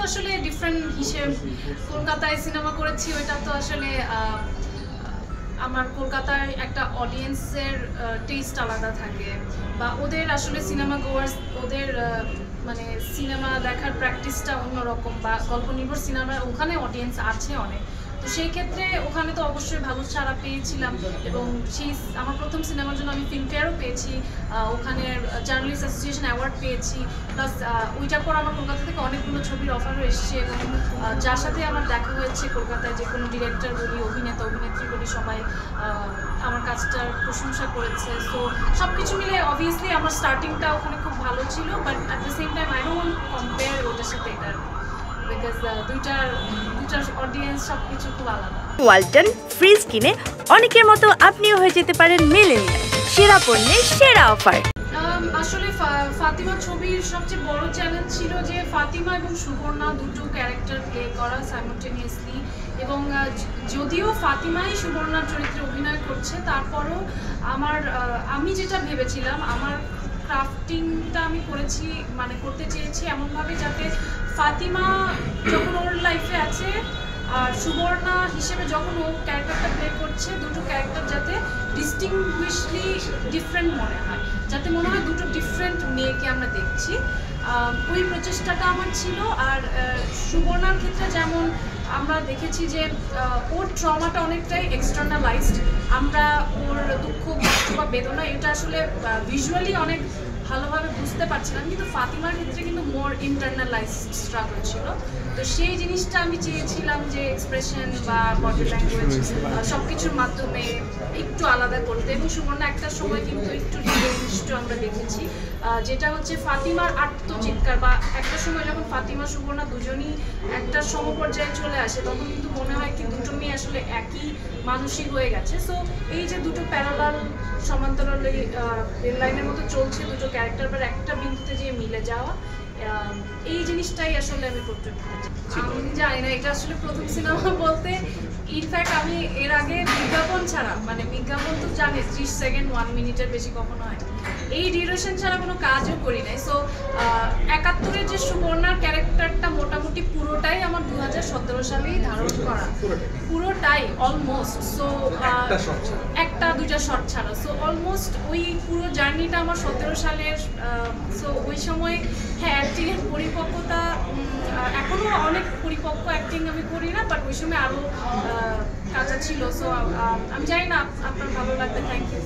আসলে ডিফারেন্ট হিসেব। কলকাতায় সিনেমা করেছি, ওইটা তো আসলে আমার কলকাতার একটা অডিয়েন্সের টেস্ট আলাদা থাকে, বা ওদের আসলে সিনেমা গোয়ার্স, ওদের মানে সিনেমা দেখার প্র্যাকটিসটা অন্যরকম, বা গল্প নির্ভর সিনেমা ওখানে অডিয়েন্স আছে অনেক। তো সেই ক্ষেত্রে ওখানে তো অবশ্যই ভালো সাড়া পেয়েছিলাম, এবং সেই আমার প্রথম সিনেমার জন্য আমি ফিল্মফেয়ারও পেয়েছি, ওখানে জার্নালিস্ট অ্যাসোসিয়েশন অ্যাওয়ার্ড পেয়েছি, প্লাস ওইটার পর আমার কলকাতা থেকে অনেকগুলো ছবির অফারও এসছে, এবং যার সাথে আমার দেখা হয়েছে কলকাতায়, যে কোনো ডিরেক্টর বলি, অভিনেতা অভিনেত্রী বলি, সবাই আমার কাজটার প্রশংসা করেছে। সো সব কিছু মিলে অবভিয়াসলি আমার স্টার্টিংটা ওখানে খুব ভালো ছিল, but at the same time I don't want to compare ওটার সাথে এটার, বিকজ দুইটার অডিয়েন্স সব কিছু খুব আলাদা। ওয়ালটন ফ্রিজ কিনে অনেকের মতো আপনিও হয়ে যেতে পারেন মিলেনিয়াল, সেরা পণ্যের সেরা অফার। আসলে ফাতিমা ছবির সবচেয়ে বড় চ্যালেঞ্জ ছিল যে ফাতিমা এবং সুবর্ণা দুটো ক্যারেক্টার প্লে করা সাইমultaneously, এবং যদিও ফাতিমাই সুবর্ণার চরিত্রে অভিনয় করছে, তারপরও আমি যেটা ভেবেছিলাম, আমার ক্রাফটিংটা আমি করেছি, মানে করতে চেয়েছি এমনভাবে যাতে ফাতিমা যখন ওর লাইফে আছে আর সুবর্ণা হিসেবে যখন ও ক্যারেক্টারটা প্লে করছে, দুটো ক্যারেক্টার যাতে ডিস্টিংগুইশলি ডিফারেন্ট মনে হয়, যাতে মনে হয় দুটো ডিফারেন্ট মেয়েকে আমরা দেখছি। ওই প্রচেষ্টাটা আমার ছিল। আর সুবর্ণার ক্ষেত্রে যেমন আমরা দেখেছি যে ওর ট্রমাটা অনেকটাই এক্সটার্নালাইজড, আমরা ওর দুঃখ কষ্ট বা বেদনা এটা আসলে ভিজুয়ালি অনেক ভালোভাবে বুঝতে পারছিলাম, কিন্তু ফাতিমার ক্ষেত্রে কিন্তু মোর ইন্টারনালাইজড স্ট্রাগল ছিল। তো সেই জিনিসটা আমি চেয়েছিলাম যে এক্সপ্রেশন বা বডি ল্যাঙ্গুয়েজ সব কিছুর মাধ্যমে একটু আলাদা করতে, এবং সুবর্ণা একটা সময় কিন্তু একটু জিনিসটা আমরা দেখেছি, যেটা হচ্ছে ফাতিমার আত্মচিৎকার, বা একটা সময় যখন ফাতিমা সুবর্ণা দুজনই একটা সমপর্যায়ে চলে আসে, তখন কিন্তু মনে হয় কি দুটো মেয়ে আসলে একই মানুষই হয়ে গেছে। সো এই যে দুটো প্যারালাল সমান্তরাল রেল লাইনের মতো চলছে দুটো ক্যারেক্টার, বা একটা বিন্দুতে যে মিলে যাওয়া, এই জিনিসটাই আসলে আমি করতে চাই। আমি জানি না এটা আসলে প্রথম সিনেমা বলতে, ইনফ্যাক্ট আমি এর আগে বিজ্ঞাপন ছাড়া, মানে বিজ্ঞাপন তো জানি 30 সেকেন্ড 1 মিনিটের বেশি কখনো হয়, এই ডিউরেশন ছাড়া কোনো কাজও করি নাই। সো ৭১-এর যে সুবর্ণার ক্যারেক্টারটা মোটামুটি পুরোটাই আমার 2017 সালেই ধারণ করা, পুরোটাই অলমোস্ট। সো একটা দুইটা শর্ট ছাড়া, সো অলমোস্ট ওই পুরো জার্নিটা আমার 17 সালের। সো ওই সময় হ্যাঁ অ্যাক্টিংয়ের পরিপক্কতা, এখনও অনেক পরিপক্ক অ্যাক্টিং আমি করি না, বাট ওই সময় আরও কাজা ছিল। সো আমি জানি না আপনার ভালো লাগবে। Thank you.